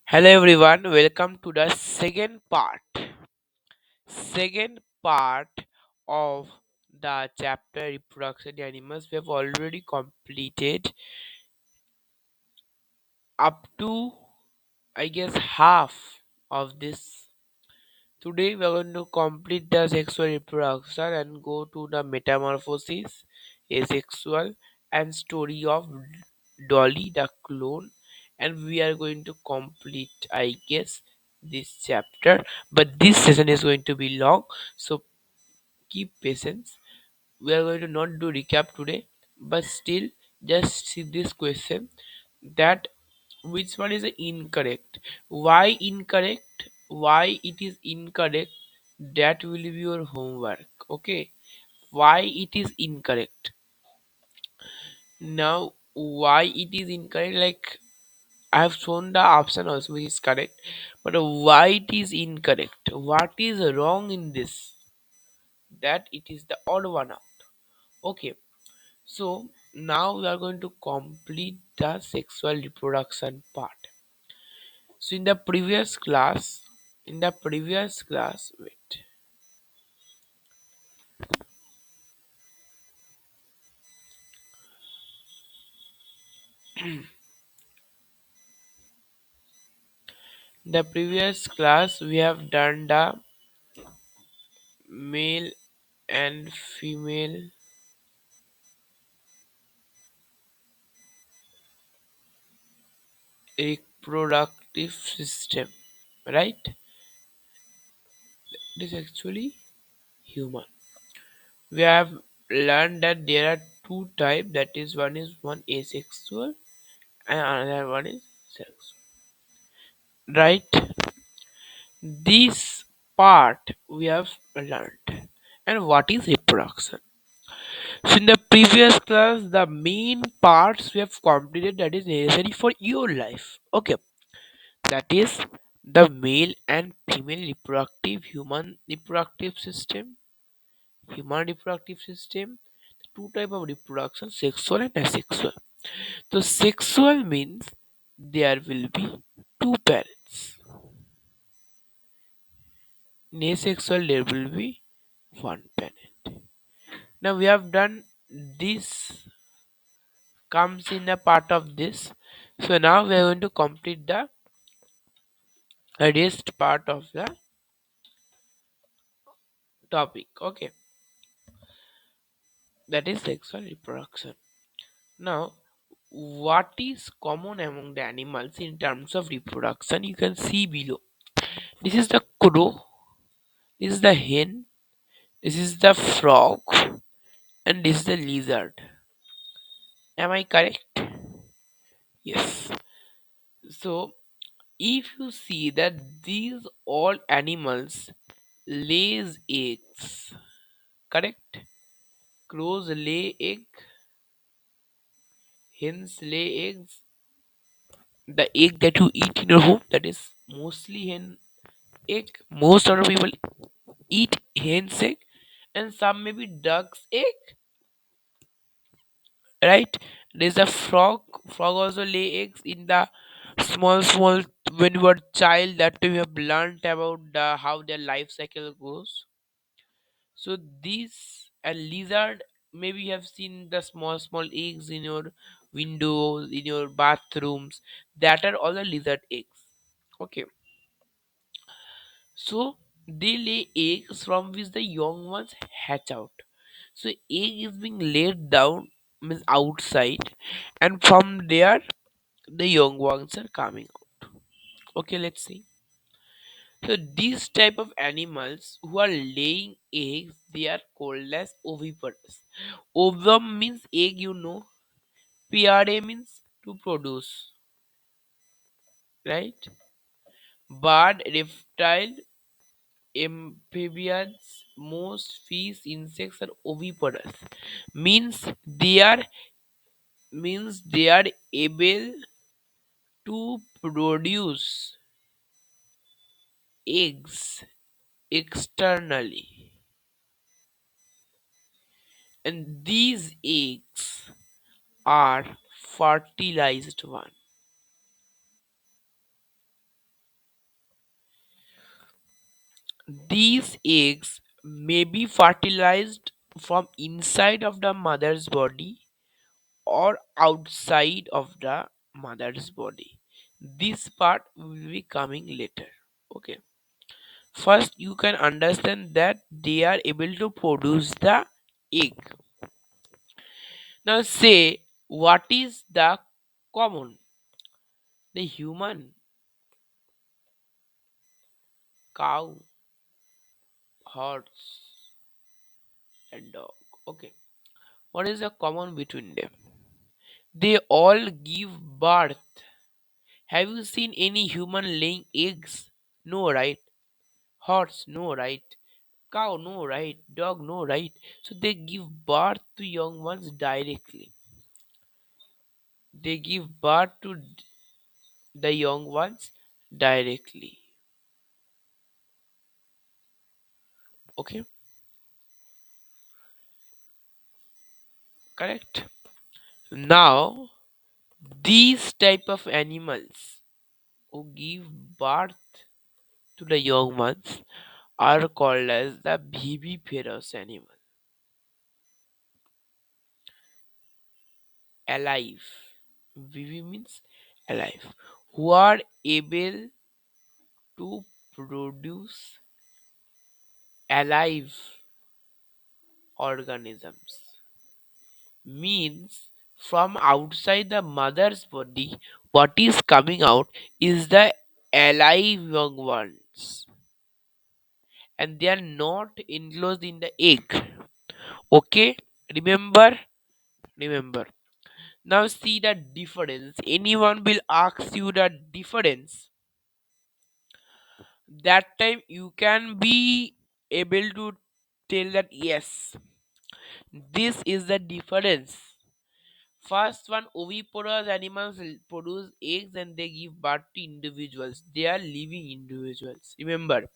Hello everyone, welcome to the second part of the chapter reproduction animals. We have already completed up to I guess half of this. Today we are going to complete the sexual reproduction and go to the metamorphosis, asexual, and story of Dolly the clone, and we are going to complete I guess this chapter. But this session is going to be long, so keep patience. We are going to not do recap today, but still just see this question that which one is incorrect, why incorrect, why it is incorrect, that will be your homework. Okay, why it is incorrect. Now why it is incorrect, like I have shown the option also which is correct, but why it is incorrect, what is wrong in this, that it is the odd one out. Okay, so now we are going to complete the sexual reproduction part. So in the previous class, wait, the previous class we have done the male and female reproductive system, right? It is actually human. We have learned that there are two types, that is one asexual and another one is sexual, right? This part we have learned. And what is reproduction? So in the previous class, the main parts we have completed that is necessary for your life. Okay, that is the male and female human reproductive system, two type of reproduction, sexual and asexual. So sexual means there will be two parents. In asexual there will be one parent. Now we have done this, comes in a part of this. So now we are going to complete the rest part of the topic. Okay, that is sexual reproduction. Now, what is common among the animals in terms of reproduction? You can see below. This is the crow, this is the hen, this is the frog, and this is the lizard. Am I correct? Yes. So, if you see that these all animals lays eggs, correct? Crows lay egg, hens lay eggs. The egg that you eat in your home, that is mostly hen egg. Most other people eat hen's egg, and some maybe duck's egg, right? There's a frog. Frog also lay eggs in the small. When you were child, that you have learned about how their life cycle goes. So these and lizard, maybe you have seen the small eggs in your windows, in your bathrooms. That are all the lizard eggs. Okay, so they lay eggs from which the young ones hatch out. So egg is being laid down, means outside, and from there the young ones are coming out. Okay, let's see. So these type of animals who are laying eggs, they are called as oviparous. Ovum means egg, you know. PRA means to produce, right? Bird, reptile, amphibians, most fish, insects are oviparous. Means they are able to produce eggs externally, and these eggs are fertilized one. These eggs may be fertilized from inside of the mother's body or outside of the mother's body. This part will be coming later. Okay. First, you can understand that they are able to produce the egg. Now, say what is the common? The human, cow, horse, and dog. Okay. What is the common between them? They all give birth. Have you seen any human laying eggs? No, right? Horse, no, right? Cow, no, right? Dog, no, right? So they give birth to young ones directly. They give birth to the young ones directly. Okay, correct. Now, these type of animals who give birth to the young ones are called as the viviparous animal. Alive. Vivi means alive. Who are able to produce alive organisms. Means from outside the mother's body, what is coming out is the alive young ones, and they are not enclosed in the egg. Okay, remember, remember. Now see the difference. Anyone will ask you the difference. That time you can be able to tell that yes, this is the difference. First one, oviparous animals produce eggs and they give birth to individuals. They are living individuals. Remember,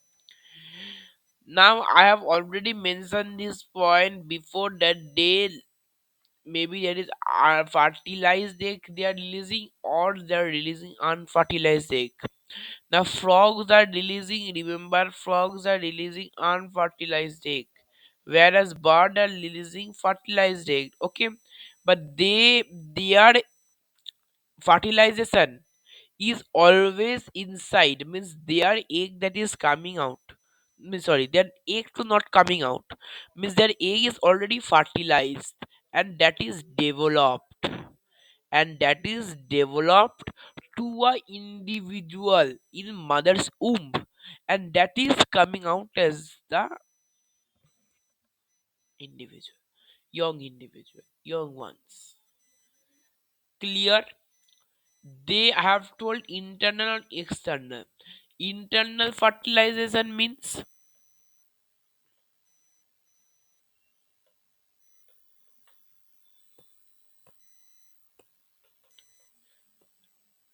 now I have already mentioned this point before that they maybe there is fertilized egg they are releasing or they are releasing unfertilized egg. Now frogs are releasing. Remember, frogs are releasing unfertilized egg, whereas bird are releasing fertilized egg. Okay, but their fertilization is always inside, means their egg that is coming out, means sorry, their egg to not coming out, means their egg is already fertilized, and that is developed, and that is developed to a individual in mother's womb, and that is coming out as the individual young ones. Clear? They have told internal and external. Internal fertilization means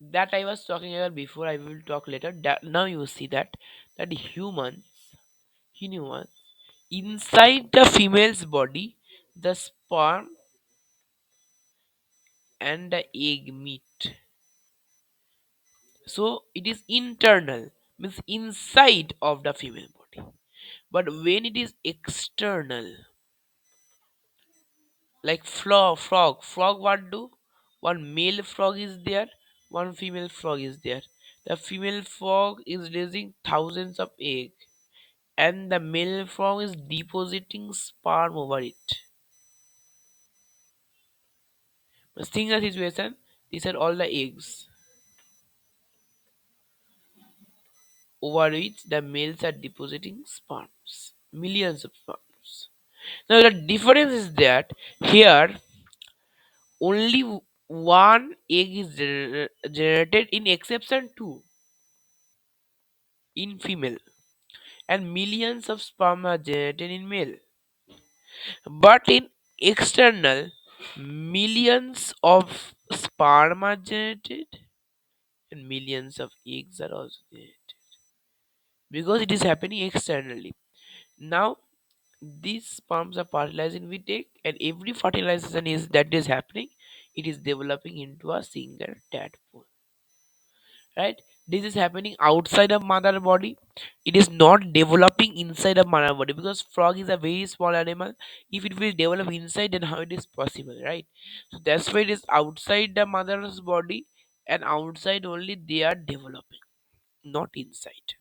that I was talking about before. I will talk later. That now you see that humans inside the female's body, the sperm and the egg meet. So it is internal, means inside of the female body. But when it is external, like frog what do? One male frog is there, one female frog is there. The female frog is raising thousands of eggs, and the male frog is depositing sperm over it. But single situation, these are all the eggs over which the males are depositing sperms, millions of sperms. Now the difference is that here only one egg is generated in exception two in female, and millions of sperm are generated in male. But in external, millions of sperm are generated and millions of eggs are also generated because it is happening externally. Now, these sperms are fertilizing with egg, and every fertilization is that is happening, it is developing into a single tadpole. Right? This is happening outside of mother body. It is not developing inside of mother body, because frog is a very small animal. If it will develop inside, then how it is possible, right? So that's why it is outside the mother's body, and outside only they are developing, not inside.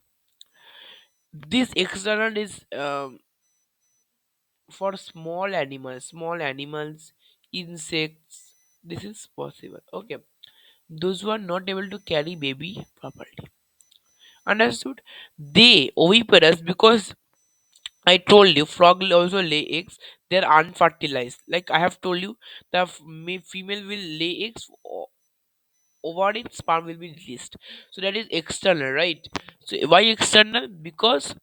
This external is for small animals, insects. This is possible. Okay, those who are not able to carry baby properly. Understood? They oviparous, because I told you frog will also lay eggs. They're unfertilized. Like I have told you, the female will lay eggs. Over it, sperm will be released. So that is external, right? So why external? Because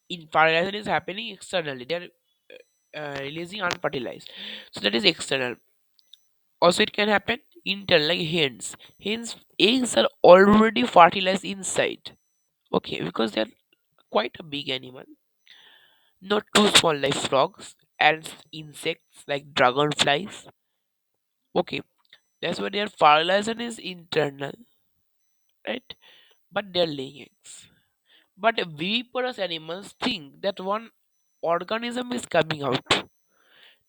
in fertilization is happening externally. They are releasing unfertilized. So that is external. Also, it can happen internal, like hens. Hens eggs are already fertilized inside. Okay, because they are quite a big animal, not too small like frogs and insects like dragonflies. Okay, that's why their fertilization is internal, right? But they're laying eggs. But viviparous animals think that one organism is coming out.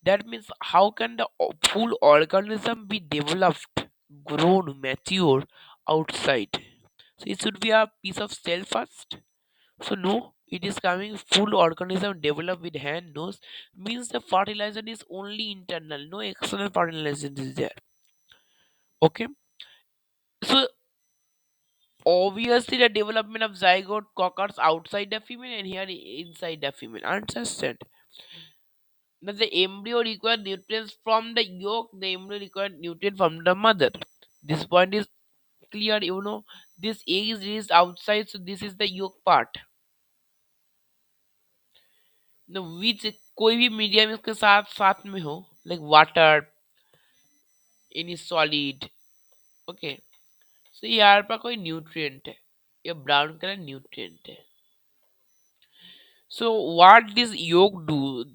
That means how can the full organism be developed, grown, mature outside? So it should be a piece of cell first. So no, it is coming full organism developed with hand nose, means the fertilization is only internal, no external fertilization is there. Okay, so obviously the development of zygote occurs outside the female and here inside the female. Understand that the embryo requires nutrients from the yolk, the embryo requires nutrient from the mother. This point is clear, you know. This egg is released outside, so this is the yolk part. No, which कोई भी medium इसके साथ साथ में हो, like water, any solid. Okay, so यहाँ पर कोई nutrient है, ये brown color nutrient है. So what this yolk do?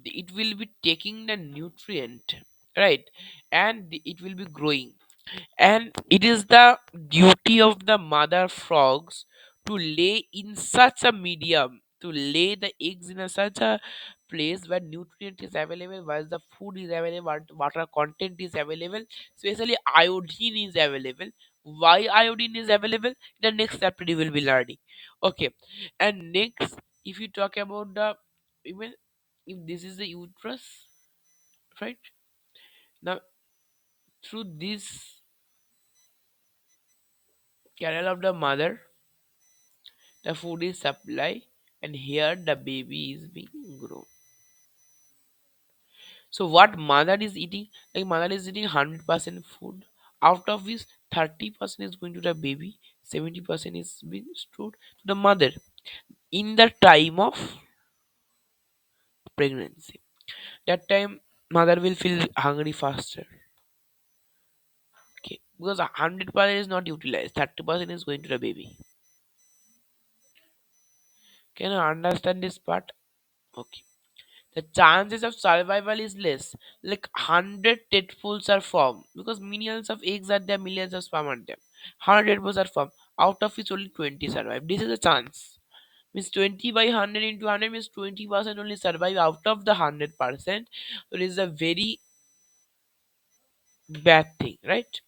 It will be taking the nutrient, right, and it will be growing. And it is the duty of the mother frogs to lay in such a medium, to lay the eggs in such a place where nutrient is available, where the food is available, water content is available, especially iodine is available. Why iodine is available? The next chapter you will be learning. Okay, and next, if you talk about the, even if this is the uterus, right? Now through this canal of the mother, the food is supplied, and here the baby is being grown. So what mother is eating? Like mother is eating 100% food, out of which 30% is going to the baby, 70% is being stored to the mother in the time of pregnancy. That time mother will feel hungry faster. Okay, because 100% is not utilized, 30% is going to the baby. Can you understand this part? Okay. The chances of survival is less. Like 100 tadpoles are formed because millions of eggs are there, millions of sperm are there. 100 tadpoles are formed, out of which only 20 survive. This is a chance. Means 20 by 100 into 100 means 20% only survive out of the 100%. So it is a very bad thing, right?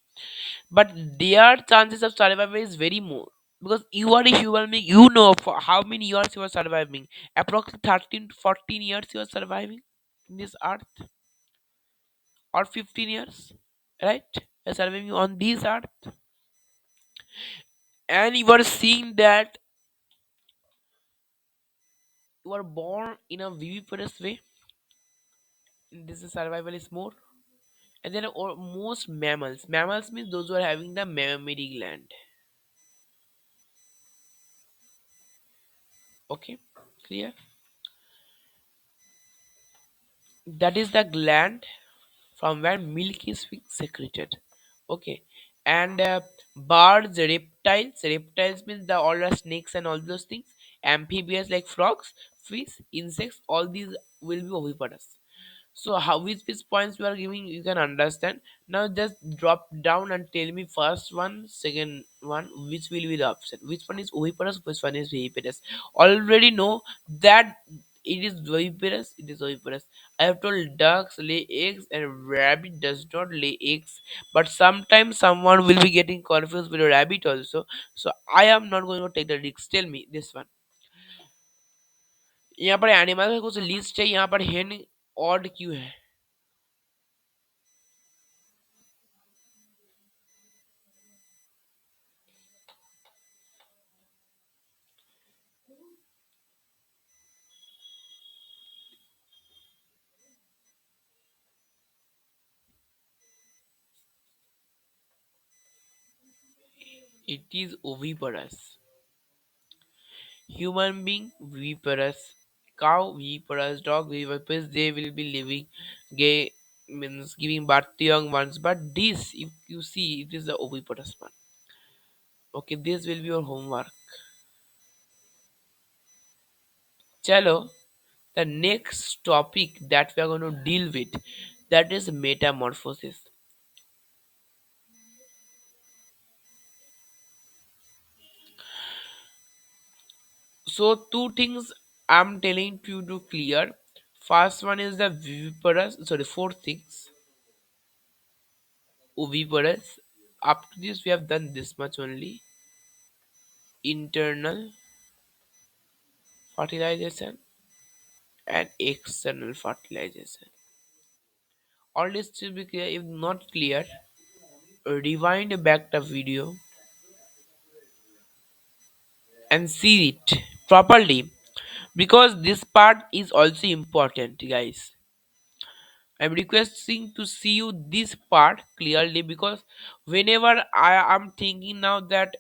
But their chances of survival is very more, because you are a human being, you know for how many years you are surviving. Approximately 13 to 14 years you are surviving in this earth, or 15 years, right? You are surviving on this earth, and you are seeing that you are born in a viviparous way. This is survival is more. And then most mammals means those who are having the mammary gland. Okay, clear? That is the gland from where milk is being secreted. Okay, and birds, reptiles means the all the snakes and all those things. Amphibians like frogs, fish, insects, all these will be oviparous. So how which points you are giving you can understand. Now just drop down and tell me first one, second one, which will be the option. Which one is oviparous, which one is viviparous. Already know that it is viviparous, it is oviparous. I have told ducks lay eggs and rabbit does not lay eggs. But sometimes someone will be getting confused with a rabbit also. So I am not going to take the risk. Tell me this one. यहाँ पर animal का कुछ list है यहाँ पर हेन odd क्यों है it is oviparous. Human being viviparous, cow viviparous, dog viviparous. They will be living, gay means giving birth to young ones. But this, if you see, it is the oviparous one. Okay, this will be your homework. Chalo, the next topic that we are going to deal with, that is metamorphosis. So two things I'm telling you to clear. First one is the viviparous. Sorry, four things. Oviparous. Up to this, we have done this much only. Internal fertilization and external fertilization. All this should be clear. If not clear, rewind back the video and see it properly because this part is also important, guys. I'm requesting to see you this part clearly because whenever I am thinking now that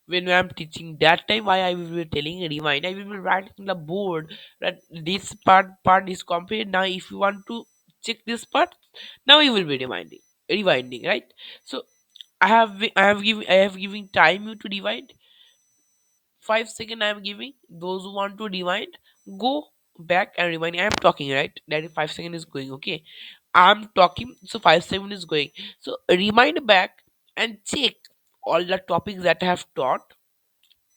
when I'm teaching that time why I will be telling remind I will be writing in the board that this part is complete. Now if you want to check this part, now you will be rewinding, right? So I have given time you to rewind. 5 seconds I am giving. Those who want to rewind, go back and rewind. I am talking, right? That is 5 seconds is going, okay. I'm talking, so 5 7 is going. So rewind back and check all the topics that I have taught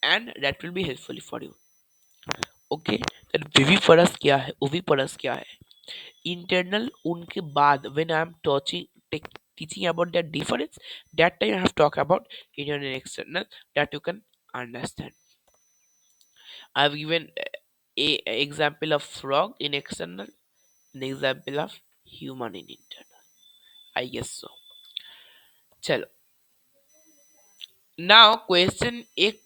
and that will be helpful for you. Okay, that viviparous क्या है oviparous क्या है internal उनके बाद when I am teaching about that difference, that time I have talked about internal and external that you can understand. I have given a example of frog in external, an example of human in internal. I guess so. चलो, now question एक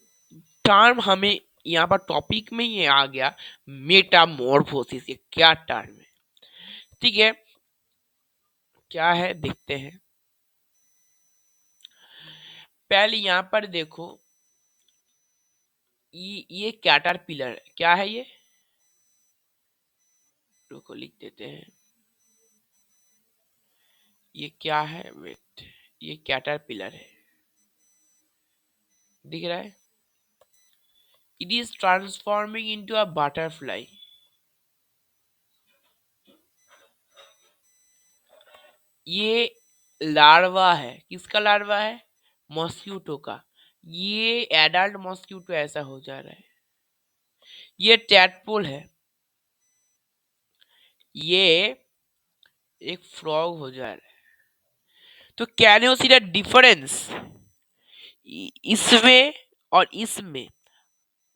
term हमें यहाँ पर topic में ये आ गया Metamorphosis, ये क्या टर्म है? ठीक है, क्या है देखते हैं। पहले यहाँ पर देखो, ये कैटरपिलर है, क्या है ये? रुको लिख देते हैं, ये क्या है? वेट, ये कैटरपिलर है, दिख रहा है? It is transforming into a butterfly. ये लार्वा है, किसका लार्वा है? मॉस्क्यूटो का। ये एडल्ट मॉस्क्यूटो ऐसा हो जा रहा है। ये टैडपोल है, ये एक फ्रॉग हो जा रहा है। तो can you see the difference इसमें और इसमें?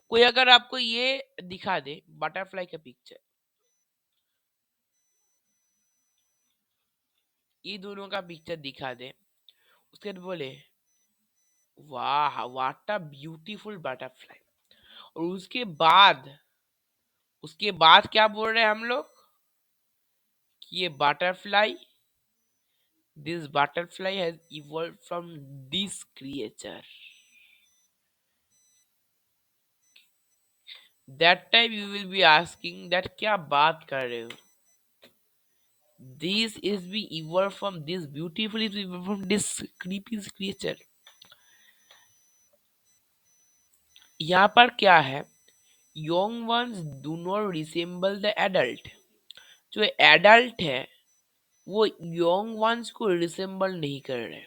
कोई अगर आपको ये दिखा दे बटरफ्लाई का पिक्चर, ये दोनों का पिक्चर दिखा दे, उसके बाद बोले वाह व्हाट अ ब्यूटीफुल बटरफ्लाई, और उसके बाद क्या बोल रहे हैं हम लोग कि ये butterfly, this butterfly has evolved from this creature. That time you will be asking that क्या बात कर रहे हो? This is be evolved from this beautifully evolved from this creepy creature. यहाँ पर क्या है? Young ones do not resemble the adult. जो एडल्ट है वो यंग वंस को रिसेंबल नहीं कर रहे।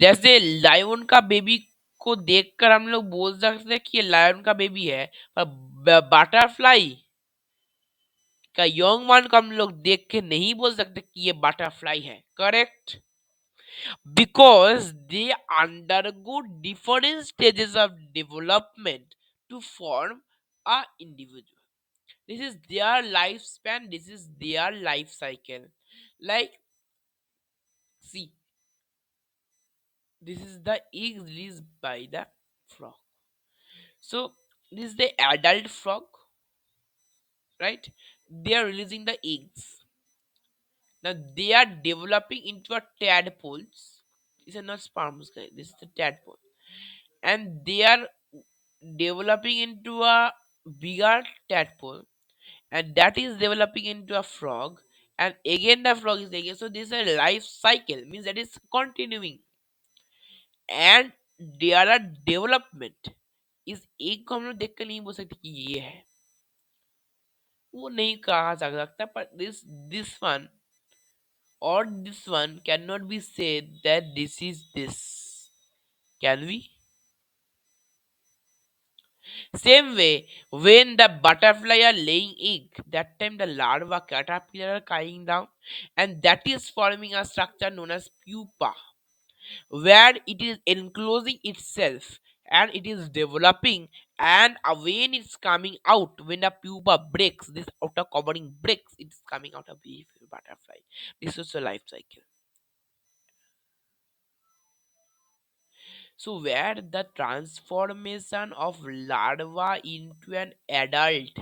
जैसे लायन का बेबी को देखकर हम लोग बोल सकते हैं कि ये लायन का बेबी है, पर बटरफ्लाई का यंग वन को हम लोग देख के नहीं बोल सकते कि ये बटरफ्लाई है। Correct? Because they undergo different stages of development to form a individual. This is their lifespan, this is their life cycle. Like, see, this is the egg released by the frog. So, this is the adult frog, right? They are releasing the eggs. Now, they are developing into a tadpoles. These are not sperms, guys. This is the tadpole. And they are developing into a bigger tadpole, and that is developing into a frog, and again the frog is again. So this is a life cycle, means that is continuing, and there are development. इस एक को हम लोग देख कर नहीं बोल सकते कि ये है, वो नहीं कहा जा सकता, पर this one or this one cannot be said that this is this, can we? Same way, when the butterfly are laying egg, that time the larva caterpillar are coming down, and that is forming a structure known as pupa, where it is enclosing itself and it is developing. And when it's coming out, when the pupa breaks, this outer covering breaks, it's coming out of the butterfly. This is a life cycle. So, where the transformation of larva into an adult.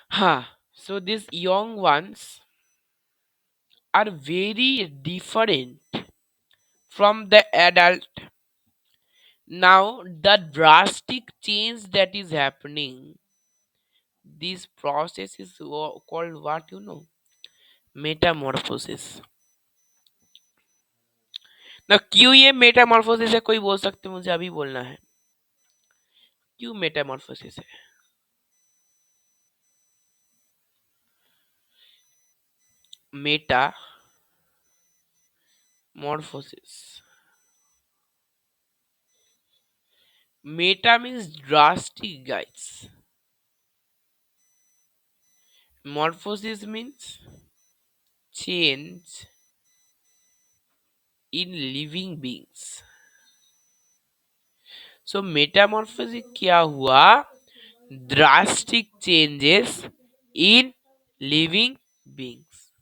Huh. So these young ones are very different from the adult. Now the drastic change that is happening, this process is called what, you know? Metamorphosis. ना क्यों ये Metamorphosis है, कोई बोल सकते हैं? मुझे अभी बोलना है क्यों मेटामॉर्फोसिस है। Metamorphosis, Meta means drastic, guys. Morphosis means change in living beings. So metamorphosis क्या हुआ? Drastic changes in living beings.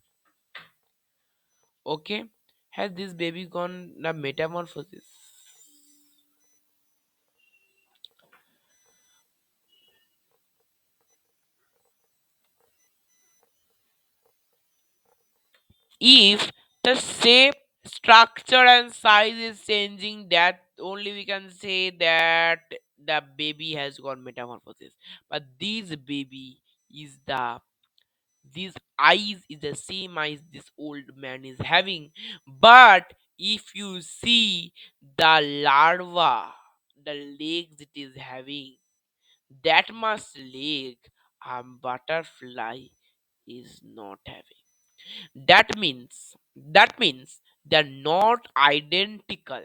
Okay, has this baby gone the metamorphosis? If the shape, structure, and size is changing, that only we can say that the baby has gone metamorphosis. But this baby is the, these eyes is the same eyes this old man is having. But if you see the larva, the legs it is having, that much leg a butterfly is not having. That means they're not identical,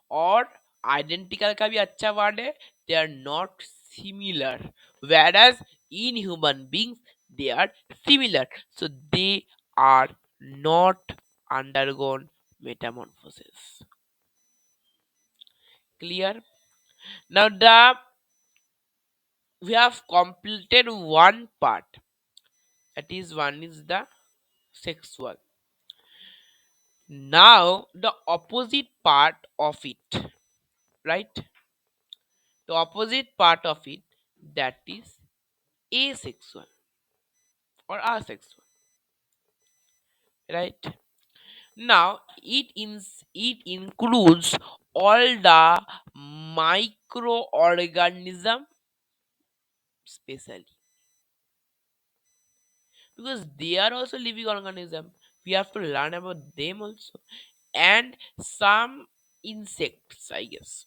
और identical का भी अच्छा word है, they are not similar, whereas in human beings they are similar, so they are not undergone metamorphosis. Clear? Now the we have completed one part, that is one is the sexual. Now the opposite part of it, right? The opposite part of it, that is asexual or asexual, right? Now it includes all the microorganism, especially because they are also living organism. We have to learn about them also. and some insects, I guess.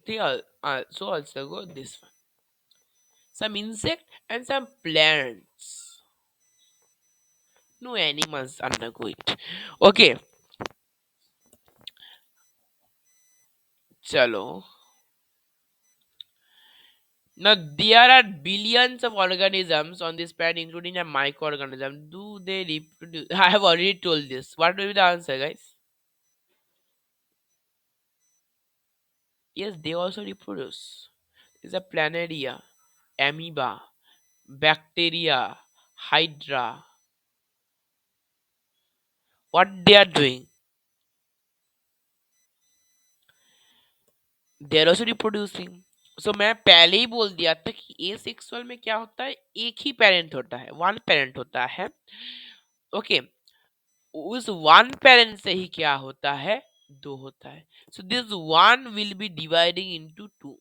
They also go this one. Some insect and some plants. No animals undergo it. Okay, chalo. Now there are billions of organisms on this planet, including a microorganism. Do they reproduce? I have already told this. What will be the answer, guys? Yes, they also reproduce. There's a planaria, amoeba, bacteria, hydra. What they are doing? They are also reproducing. So मैं पहले ही बोल दिया था कि ए sexual में क्या होता है, एक ही पेरेंट होता है, वन पेरेंट होता है. ओके, उस वन पेरेंट से ही क्या होता है, दो होता है. So this one will be dividing into two.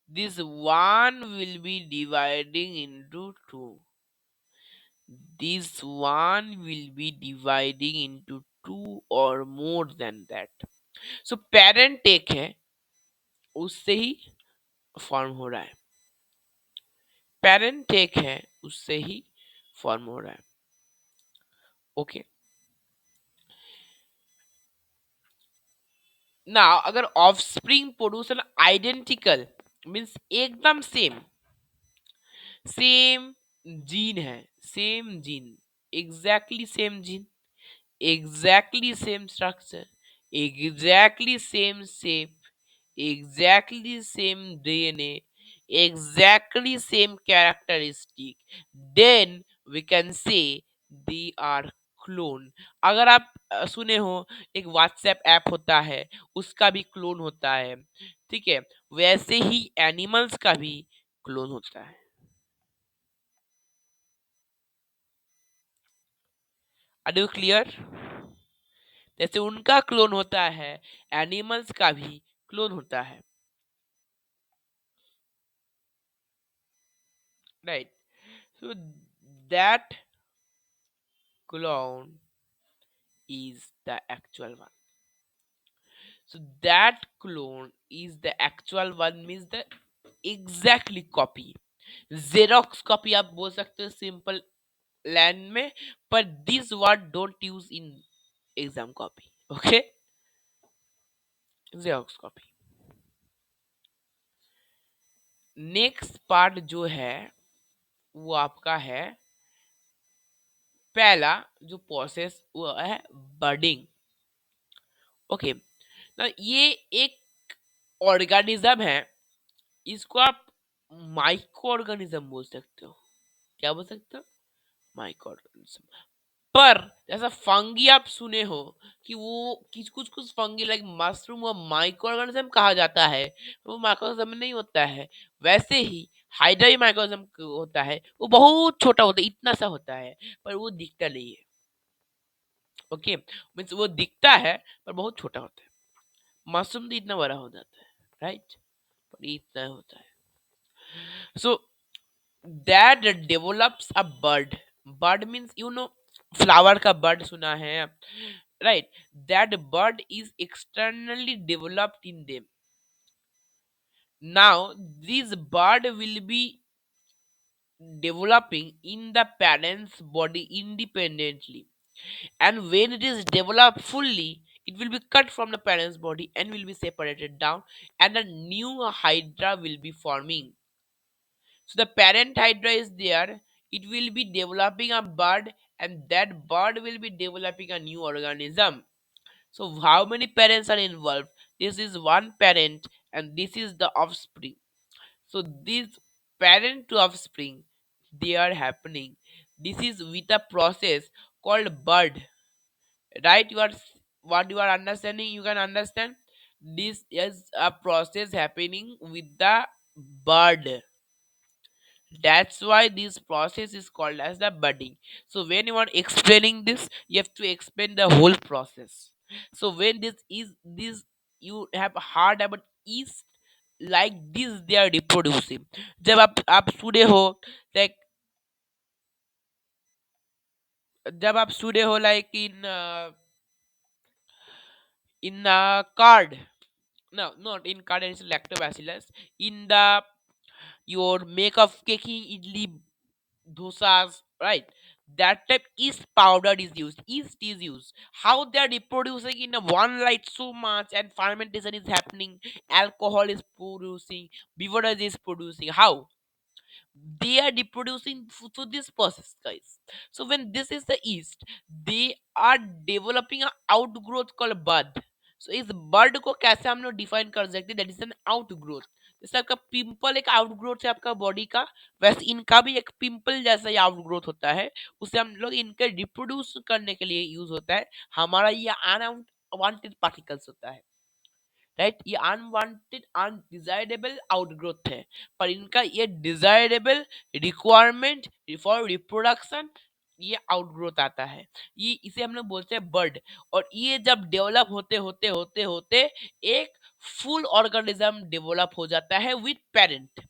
This one will be dividing into two. This one will be dividing into two or more than that. So parent एक है, उससे ही फॉर्म हो रहा है. पेरेंट एक है, उससे ही फॉर्म हो रहा है. ओके. ना अगर ऑफस्प्रिंग प्रोड्यूस आइडेंटिकल मीन्स एकदम सेम सेम जीन है, same gene, exactly same gene, exactly same structure, exactly same shape, exactly same DNA, exactly same characteristic, then we can say they are clone. अगर आप सुने हो, एक WhatsApp app होता है, उसका भी क्लोन होता है. ठीक है, वैसे ही एनिमल्स का भी क्लोन होता है. Are you clear? जैसे उनका क्लोन होता है, एनिमल्स का भी क्लोन होता है. Right. So that clone is the actual one. So that clone is the actual one means the exactly copy. Xerox copy आप बोल सकते हो सिंपल लैंड में, पर this word don't use in exam copy. Okay, xerox copy. Next part जो है वो आपका है पहला जो प्रोसेस वो है बर्डिंग. ओके, ना ये एक ऑर्गेनिज्म है, इसको आप माइक्रो ऑर्गेनिज्म बोल सकते हो. क्या बोल सकते हो? Micro organism. पर जैसा फंगी आप सुने हो कि वो किस कुछ कुछ फंगी लाइक मशरूम और माइक्रो ऑर्गेनिज्म कहा जाता है, वो माइक्रो ऑर्गेनिज्म नहीं होता है. वैसे ही हाइड्रा भी माइक्रो ऑर्गेनिज्म होता है, वो बहुत छोटा होता है, इतना सा होता है, पर वो दिखता नहीं है. ओके, मीन्स वो दिखता है पर बहुत छोटा होता है. मशरूम तो इतना बड़ा हो जाता है, राइट, पर ये इतना होता है. सो that develops a bud. Bud means flower का bud सुना है, right? That bud is externally developed in them. Now this bud will be developing in the parent's body independently, and when it is developed fully, it will be cut from the parent's body and will be separated down, and a new hydra will be forming. So the parent hydra is there, it will be developing a bud, and that bud will be developing a new organism. So how many parents are involved? This is one parent and this is the offspring. So this parent to offspring, they are happening. This is with a process called bud. Right? What you are understanding, you can understand. This is a process happening with the bud. That's why this process is called as the budding. So when you are explaining this, you have to explain the whole process. So when this you have heard about is like this they are reproducing. जब आप सुने हो like जब आप सुने हो like in card, no, not in card, it's lactobacillus, in the your make of cake, idli, dosas, right? That type yeast powder is used, yeast is used. How they are reproducing in a one light so much, and fermentation is happening, alcohol is producing, beverage is producing. How they are reproducing through this process, guys? So when this is the yeast, they are developing a outgrowth called bud. So इस bud को कैसे हम लोग define कर सकते हैं? That is an outgrowth. जैसे आपका पिंपल एक आउटग्रोथ है आपका बॉडी का, वैसे इनका भी एक पिंपल जैसा ही आउटग्रोथ होता है। उसे हम लोग इनके रिप्रोड्यूस करने के लिए यूज होता है। हमारा ये अनवांटेड पार्टिकल्स होता है, राइट? ये अनवांटेड अनडिजायरेबल आउटग्रोथ है, पर इनका ये डिजायरेबल रिक्वायरमेंट फॉर रिप्रोडक्शन, ये आउटग्रोथ आता है। ये इसे हम लोग बोलते हैं बर्ड। और ये जब डेवलप होते होते होते होते एक फुल ऑर्गेनिज्म डेवलप हो जाता है with parent.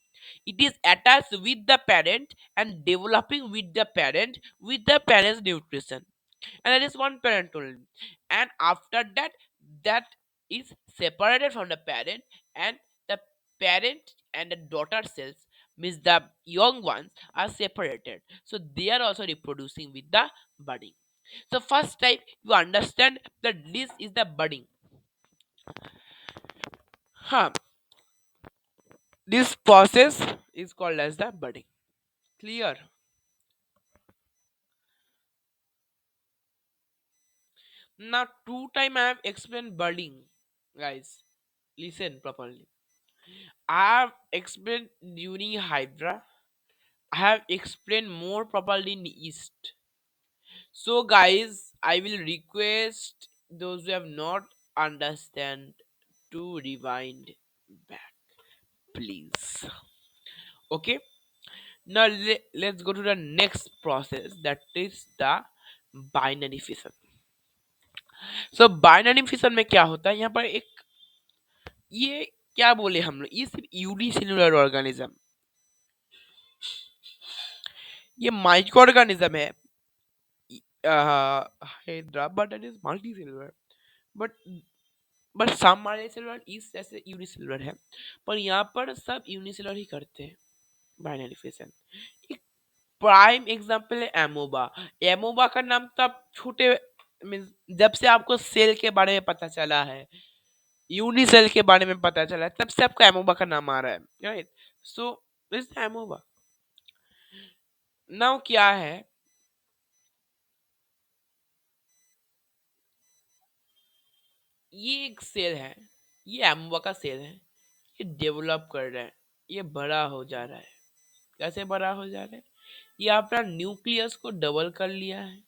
It is attach with the parent and developing with the parent, with the parent's nutrition, and that is one parent only. And after that, that is separated from the parent, and the parent and the daughter cells, means the young ones, are separated, so they are also reproducing with the budding. So first time you understand that this is the budding. Huh. This process is called as the budding. Clear? Now two time I have explained budding, guys. Listen properly. I have explained during Hydra. I have explained more properly in East. So, guys, I will request those who have not understand to rewind back, please. Okay. Now let's go to the next process, that is the binary fission. So binary fission में क्या होता है? यहाँ पर एक ये क्या बोले हम लोग, ये सिर्फ यूनिसेलुलर ऑर्गेनिज्म, ये माइक्रो ऑर्गेनिज्म है। Hydra, but it is multicellular. But some multicellular is जैसे यूनिसेलुलर है, पर यहाँ पर सब यूनिसेलुलर ही करते हैं बाइनरी फिशन। एक प्राइम एग्जांपल है एमोबा। एमोबा का नाम तब छोटे मीन्स जब से आपको सेल के बारे में पता चला है, यूनिसेल के बारे में पता चला है, तब से आपको एमोबा का नाम आ रहा है, right? So this amoeba now क्या है? ये एक सेल है, ये एमोबा का सेल है, ये डेवलप कर रहा है, ये बड़ा हो जा रहा है। कैसे बड़ा हो जा रहा है? ये अपना न्यूक्लियस को डबल कर लिया है।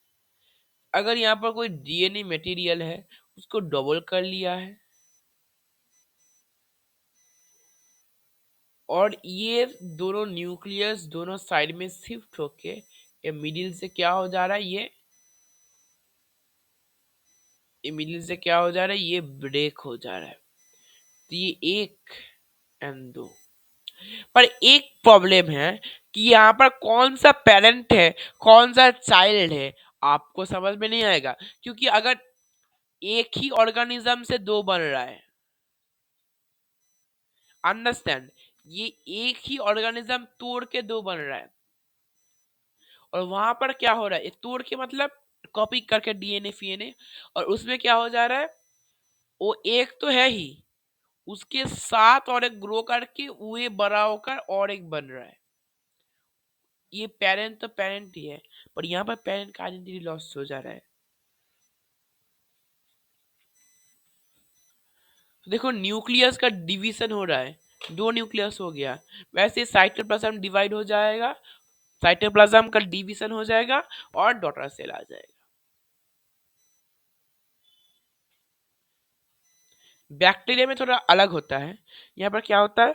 अगर यहाँ पर कोई डीएनए मटेरियल है, उसको डबल कर लिया है। और ये दोनों न्यूक्लियस दोनों साइड में शिफ्ट होके ये मिडिल से क्या हो जा रहा है? ये मिडिल से क्या हो जा रहा है? ये ब्रेक हो जा रहा है। तो ये एक एंड दो। पर एक प्रॉब्लम है कि यहाँ पर कौन सा पेरेंट है, कौन सा चाइल्ड है, आपको समझ में नहीं आएगा। क्योंकि अगर एक ही ऑर्गेनिज्म से दो बन रहा है, अंडरस्टैंड, ये एक ही ऑर्गेनिज्म तोड़ के दो बन रहा है, और वहां पर क्या हो रहा है? ये तोड़ के मतलब कॉपी करके डीएनए फीएनए, और उसमें क्या हो जा रहा है? वो एक तो है ही, उसके साथ और एक ग्रो करके वो बड़ा होकर और एक बन रहा है। ये पेरेंट तो पेरेंट ही है, पर यहाँ पर पेरेंट का आइडेंटिटी लॉस हो जा रहा है। तो देखो न्यूक्लियस का डिवीजन हो रहा है, दो न्यूक्लियस हो गया, वैसे साइटोप्लाज्म डिवाइड हो जाएगा, साइटोप्लाज्म का डिवीजन हो जाएगा और डॉटर सेल आ जाएगा। बैक्टीरिया में थोड़ा अलग होता है। यहाँ पर क्या होता है?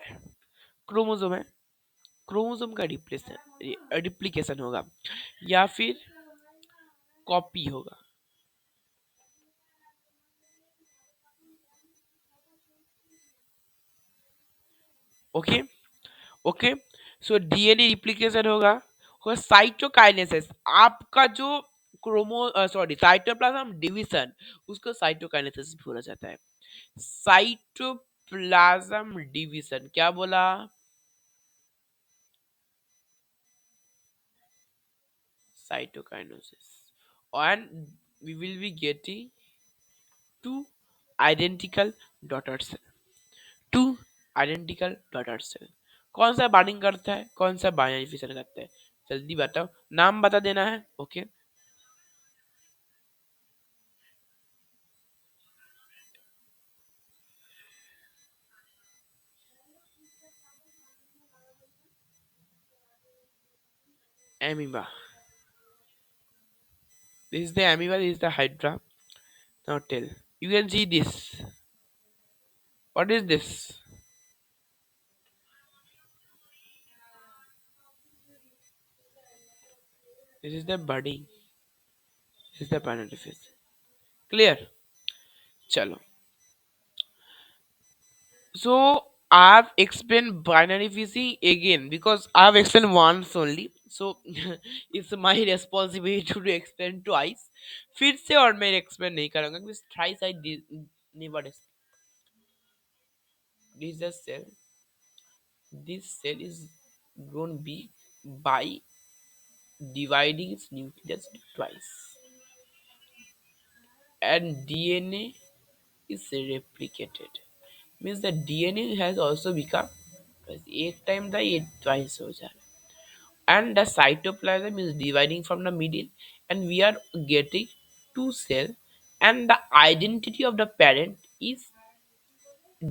क्रोमोसोम है, क्रोमोसोम का रिप्लिकेशन होगा या फिर कॉपी होगा। Okay okay, so DNA replication होगा, साइटोकाइनेसिस। आपका जो साइटोप्लाज्म डिवीजन, उसको साइटोकाइनेसिस भी बोला जाता है। साइटोप्लाज्म डिवीजन क्या बोला? Cytokinesis. And we will be getting two identical daughter cell. Two identical daughter cell. कौन सा बाइंडिंग करता है, कौन सा बाइनरी फिशन करता है? जल्दी बताओ, नाम बता देना है। Okay, amoeba. This is the amoeba, this is the hydra. Now tell. You can see this. What is this? This is the body. This is the binary fish. Clear? चलो, so I've explained binary fishing again because I've explained once only. So it's my responsibility to explain twice. फिर से और मैं explain नहीं करूँगा because thrice I did never explain. This is a cell. This cell is grown big by dividing its nucleus twice, and DNA is replicated. Means the DNA has also become twice. एक time था ये twice हो जा रहा है. And the cytoplasm is dividing from the middle, and we are getting two cells, and the identity of the parent is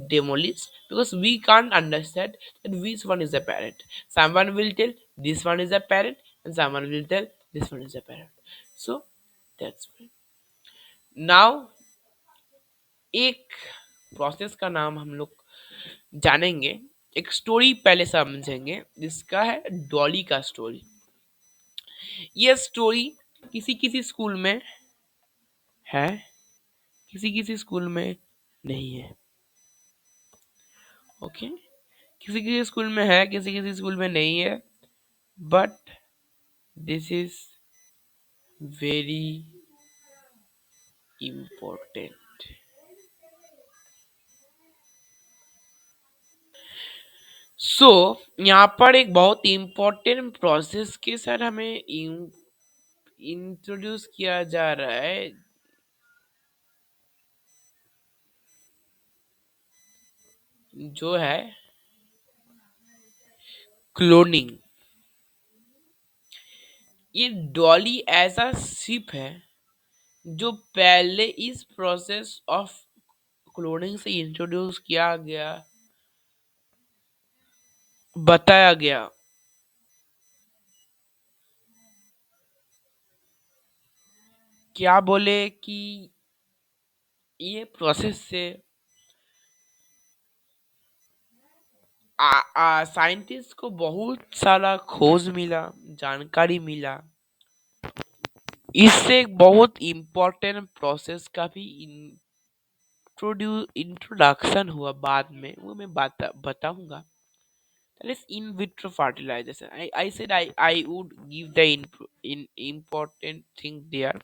demolished because we can't understand that which one is the parent. Someone will tell this one is a parent, and someone will tell this one is a parent. So that's why. Now एक process का नाम हम लोग जानेंगे, एक story पहले समझेंगे जिसका है डॉली का स्टोरी। ये स्टोरी किसी किसी स्कूल में है, किसी किसी स्कूल में नहीं है। ओके, किसी किसी स्कूल में है, किसी किसी स्कूल में नहीं है, but this is very important. So यहाँ पर एक बहुत इम्पोर्टेंट प्रोसेस के साथ हमें इंट्रोड्यूस किया जा रहा है, जो है क्लोनिंग। ये डॉली ऐसा शिप है जो पहले इस प्रोसेस ऑफ क्लोनिंग से इंट्रोड्यूस किया गया, बताया गया। क्या बोले कि ये प्रोसेस से साइंटिस्ट को बहुत सारा खोज मिला, जानकारी मिला। इससे एक बहुत इम्पोर्टेंट प्रोसेस का भी इंट्रोडक्शन हुआ बाद में, वो मैं बताऊंगा। That is in vitro fertilization. I said I would give the in important thing there,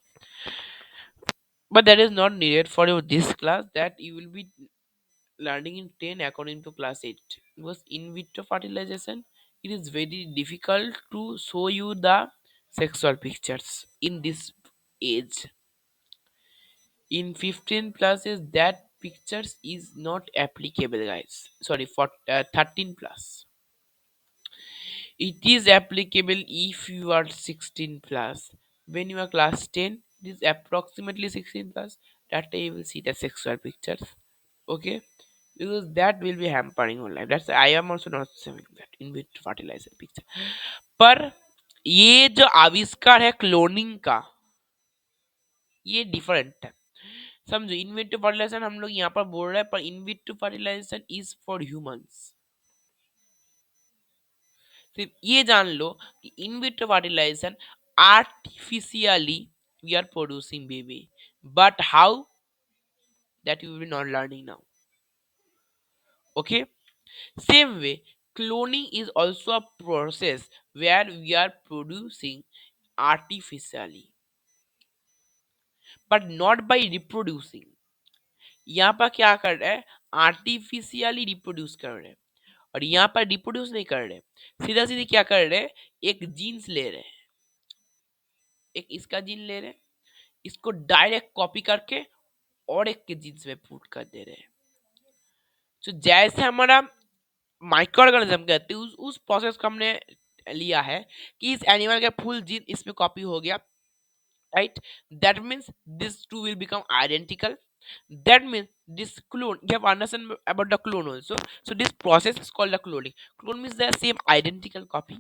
but that is not needed for your this class. That you will be learning in 10 according to class 8. Because in vitro fertilization, it is very difficult to show you the sexual pictures in this age. In 15 classes, that pictures is not applicable, guys. Sorry, for 13 plus. It is applicable if you are 16 plus. When you are class 10, it is approximately 16 plus. That time you will see the sexual pictures. Okay? Because that will be hampering your life. That's I am also not saying that in vitro fertilizer picture. पर ये जो आविष्कार है cloning का, ये different है। समझो, इन vitro fertilisation हम लोग यहाँ पर बोल रहे हैं, पर in vitro fertilisation is for humans. सिर्फ ये जान लो कि in vitro fertilisation artificially we are producing baby, but how, that you will be not learning now. Okay, same way cloning is also a process where we are producing artificially. But not by reproducing. यहाँ पर क्या कर रहे हैं, artificially reproduce कर रहे हैं, और यहाँ पर रिप्रोड्यूस नहीं कर रहे, सीधा सीधी क्या कर रहे हैं, एक जीन्स ले रहे हैं, एक इसका जीन ले रहे हैं, इसको डायरेक्ट कॉपी करके और एक के जीन्स में पुट कर दे रहे हैं। तो जैसे हमारा माइक्रो ऑर्गेनिज्म कहते हैं, उस प्रोसेस को हमने लिया है कि इस एनिमल का फुल जीन इसमें कॉपी हो गया, right? That means this two will become identical. That means this clone, you have understand about the clone also. So this process is called the cloning. Clone means the same identical copy.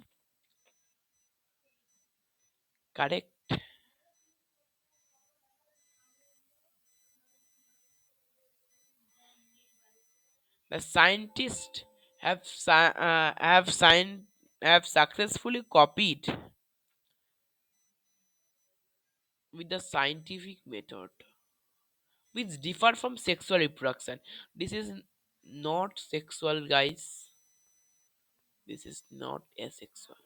Correct. The scientists have successfully copied with the scientific method, which differ from sexual reproduction. This is not sexual, guys. This is not asexual.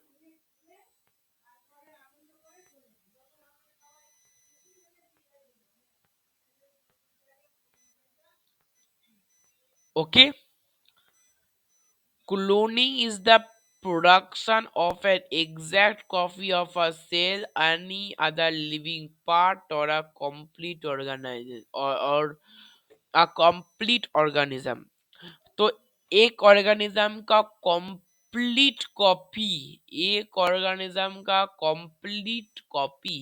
Okay. Cloning is the production of an exact copy of a cell, any other living part, or a complete organism, or a complete organism. तो एक organism का complete copy, एक organism का complete copy,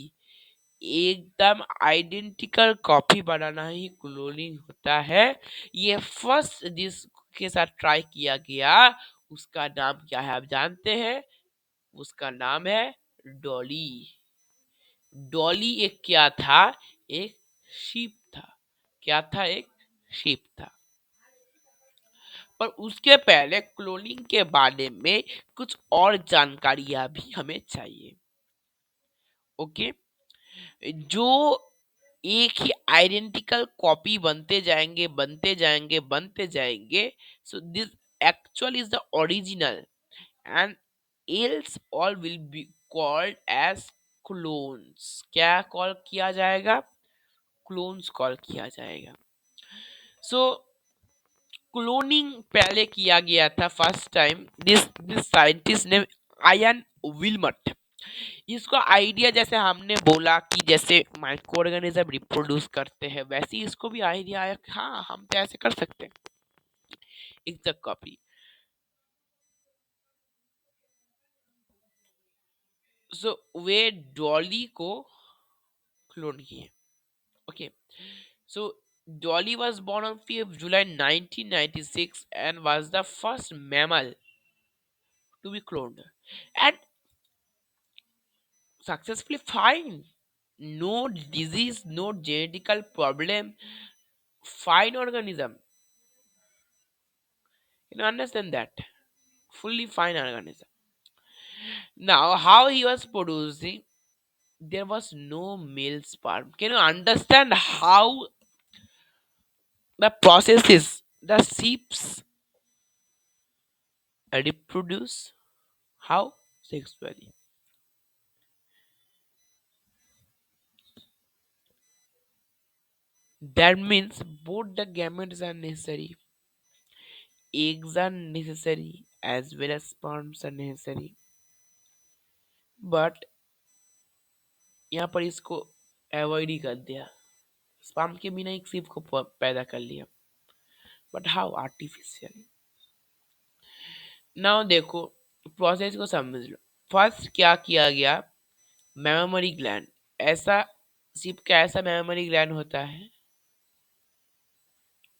एकदम identical copy बनाना ही cloning होता है। ये first जिसके साथ ट्राई किया गया, उसका नाम क्या है आप जानते हैं? उसका नाम है डॉली। डॉली एक क्या था? एक शीप था। क्या था? एक शीप था। पर उसके पहले क्लोनिंग के बारे में कुछ और जानकारियां भी हमें चाहिए। ओके, जो एक ही आइडेंटिकल कॉपी बनते जाएंगे, बनते जाएंगे, बनते जाएंगे, so this actual is the original, and else all will be called as clones. क्या कॉल किया जाएगा? क्लोन्स कॉल किया जाएगा। सो क्लोनिंग पहले किया गया था फर्स्ट टाइम, दिस साइंटिस्ट ने आयन विल्मट। इसको आइडिया जैसे हमने बोला कि जैसे माइक्रो ऑर्गेनिज्म रिप्रोड्यूस करते हैं, वैसे ही इसको भी आइडिया आया कि हाँ हम तो ऐसे कर सकते हैं, एग्जैक्ट कॉपी। सो वे डॉली को क्लोन किए। Okay, so Dolly was born on 5th July 1996 and was the first mammal to be cloned, and successfully fine. No disease, no genetical problem, fine organism. You understand that? Fully fine organism. Now, how he was producing, there was no male sperm. Can you understand how the process is? The sheeps reproduce how? Sexually. That means both the gametes are necessary, eggs are necessary, as well as sperms are necessary. But यहाँ पर इसको avoid ही कर दिया, sperm के बिना एक सीप को पैदा कर लिया। But how? आर्टिफिशियल। नाउ देखो, प्रोसेस को समझ लो। फर्स्ट क्या किया गया? Memory gland. ऐसा सीप का ऐसा मेमोरी ग्लैंड होता है,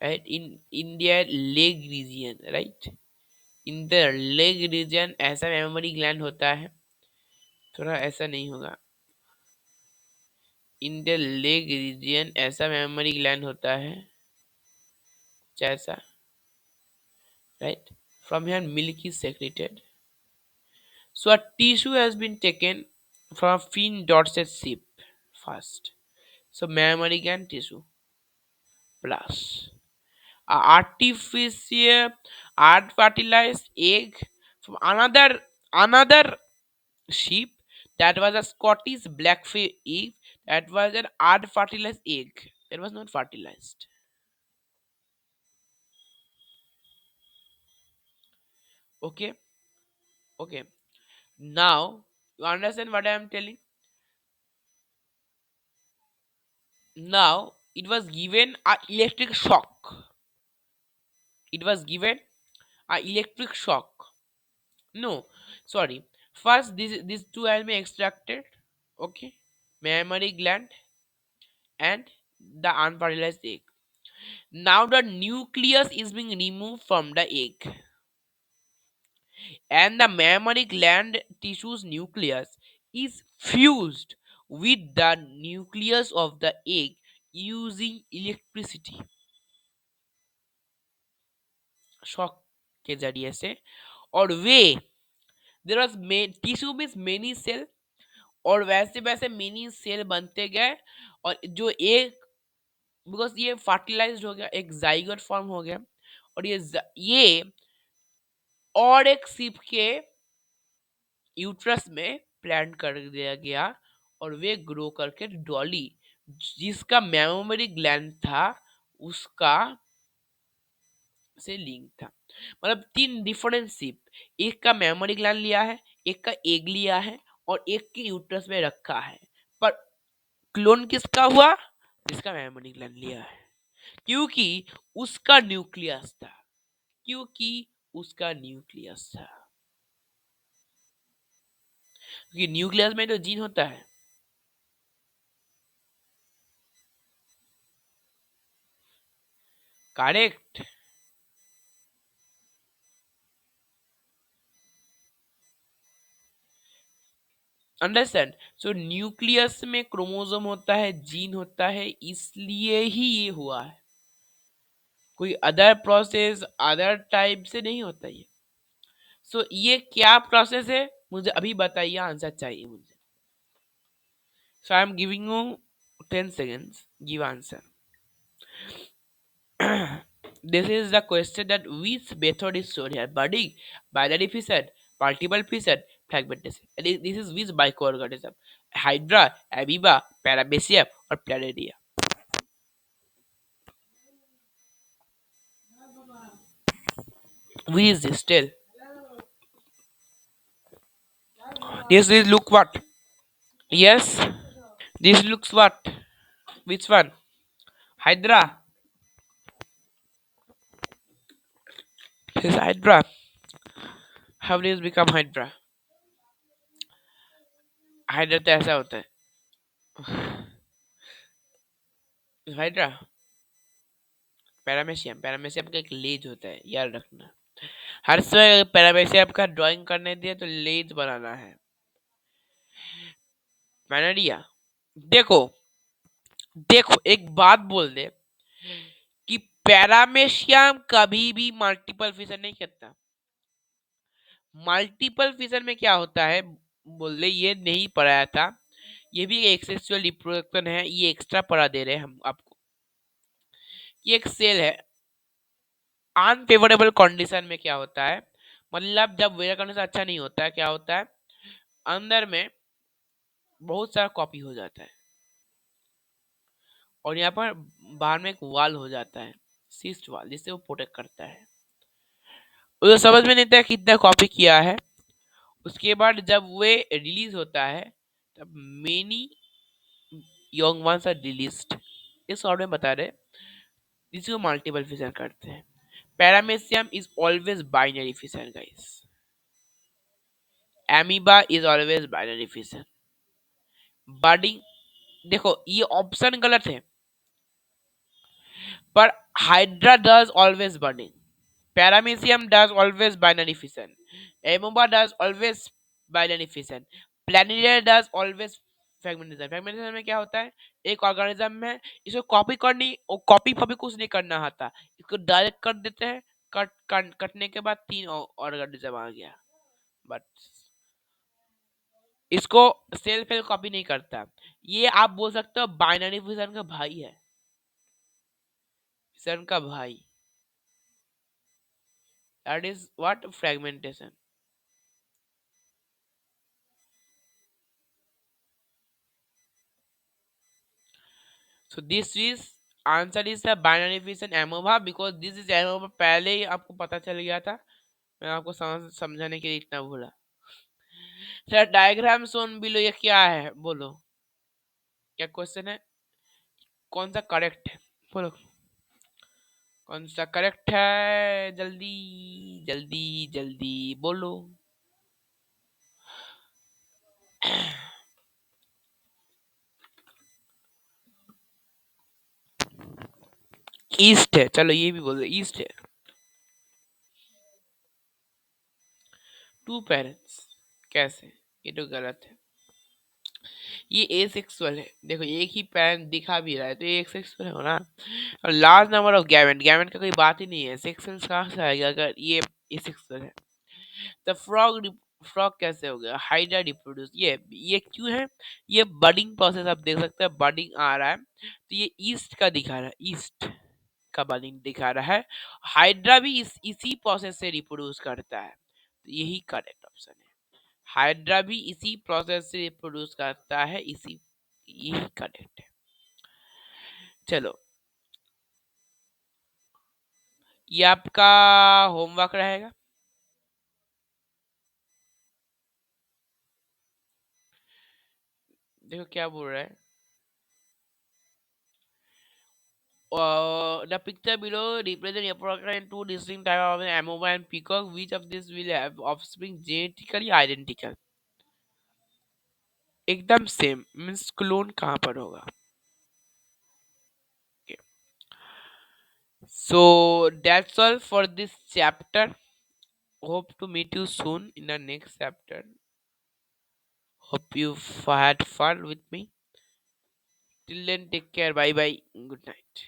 right, in their leg region, right, in the leg region ऐसा मेमोरी ग्लैंड होता है। थोड़ा ऐसा नहीं होगा, इन द लेग रीजन ऐसा मेमोरी ग्लैंड होता है जैसा, right? From here, milk is secreted. So a tissue has been taken from a fin dorsal sheep first. So mammary gland tissue plus a artificial art fertilized egg from another sheep, that was a Scottish blackfin egg, It was an unfertilized egg. It was not fertilized. Okay, okay. Now you understand what I am telling. Now it was given a electric shock. It was given a electric shock. No, sorry. First, these two will be extracted. Okay, mammary gland and the unfertilized egg. Now the nucleus is being removed from the egg, and the mammary gland tissue's nucleus is fused with the nucleus of the egg using electricity shock के जरिए से और वे there was tissue means many cell और वैसे वैसे many cell बनते गए और जो एक बिकॉज ये फर्टिलाइज्ड हो गया एक जाइगोट फॉर्म हो गया और ये और एक सिप के यूट्रस में प्लांट कर दिया गया और वे ग्रो करके डॉली जिसका मेमोरी ग्लैंड था उसका से लिंक था मतलब तीन डिफरेंट शिप एक का मेमोरी ग्लैंड लिया है एक का एग लिया है और एक के यूट्रस में रखा है पर क्लोन किसका हुआ जिसका मेमोरी ग्लैंड लिया है क्योंकि उसका न्यूक्लियस था क्योंकि उसका न्यूक्लियस था क्योंकि न्यूक्लियस में तो जीन होता है करेक्ट अंडरस्टैंड सो न्यूक्लियस में क्रोमोसोम होता है जीन होता है इसलिए ही ये हुआ है कोई अदर प्रोसेस अदर टाइप से नहीं होता ये ये क्या प्रोसेस है मुझे अभी बताइए आंसर चाहिए मुझे so I am giving you 10 seconds give answer this is the question that which method is shown here budding binary fission multiple fission fragmentation and this is which microorganism hydra amoeba paramecium or planaria which is this tell this is look what yes this looks what which one hydra this is hydra how does become hydra hydra तो ऐसा होता है hydra paramecium paramecium का एक लेज होता है याद रखना हर समय पैरामेशियम का ड्राइंग करने दिए तो लेज बनाना है मैनेरिया देखो देखो एक बात बोल दे कि पैरामेशियम कभी भी मल्टीपल फिशन नहीं करता मल्टीपल फिशन में क्या होता है बोल दे ये नहीं पढ़ाया था ये भी एक सेक्सुअल रिप्रोडक्शन है ये एक्स्ट्रा पढ़ा दे रहे हैं हम आपको ये एक सेल है अनफेवरेबल कंडीशन में क्या होता है मतलब जब वेदर कंडीशन अच्छा नहीं होता है क्या होता है अंदर में बहुत सारा कॉपी हो जाता है और यहाँ पर बाहर में एक वाल हो जाता है सिस्ट वाल जिससे वो प्रोटेक्ट करता है उसे समझ में नहीं आता कितना कॉपी किया है उसके बाद जब वे रिलीज होता है तब many young ones are released इस ऑर्डर में बता रहे जिसको मल्टीपल फिशन करते हैं paramecium is always binary fission guys amoeba is always binary fission budding देखो ये ऑप्शन गलत है पर hydra does always budding paramecium does always binary fission amoeba does always binary fission planaria does always fragmentation fragmentation में क्या होता है एक ऑर्गेनिज्म में इसको कॉपी करनी और कॉपी फॉपी कुछ नहीं करना आता इसको डायरेक्ट कर देते हैं कटने के बाद तीन ऑर्गेनिज्म आ गया बट इसको सेल्फ हेल्प कॉपी नहीं करता ये आप बोल सकते हो बाइनरी फिशन का भाई है फिशन का भाई that is what fragmentation so this is answer is the binary fish and amoeba because this is amoeba, पहले ही आपको पता चल गया था। मैं आपको समझाने के लिए इतना बोला। सर डायग्राम सोन बिलो ये क्या है बोलो, क्या क्वेश्चन है, कौन सा करेक्ट है बोलो, कौन सा करेक्ट है, जल्दी जल्दी जल्दी बोलो। ईस्ट है, चलो ये भी बोल दो ईस्ट है। टू पेरेंट्स, कैसे, ये तो गलत है। ये एसेक्सुअल है, देखो एक ही पेरेंट दिखा भी रहा है तो ये एसेक्सुअल है ना। और large number of gamete, gamete का कोई बात ही नहीं है, सेक्सुअल कहाँ से आएगा अगर ये एसेक्सुअल है। द फ्रॉग, फ्रॉग कैसे हो गया, हाइड्रा रिप्रोड्यूस, ये क्यों है, ये बडिंग प्रोसेस आप देख सकते हैं, बडिंग आ रहा है तो ये ईस्ट का दिखा रहा है, ईस्ट का बडिंग दिखा रहा है। हाइड्रा भी इसी प्रोसेस से रिप्रोड्यूस करता है, तो यही करेक्ट ऑप्शन है। हाइड्रा भी इसी प्रोसेस से रिप्रोड्यूस करता है, इसी, यही करेक्ट है। चलो ये आपका होमवर्क रहेगा। देखो क्या बोल रहा है, the picture below represent approximately two distinct types of amoeba and peacock. Which of these will have offspring genetically identical? एकदम सेम मीन्स क्लोन कहाँ पर होगा। So that's all for this chapter. Hope to meet you soon in the next chapter. Hope you've had fun with me. Till then, take care. Bye bye. Good night.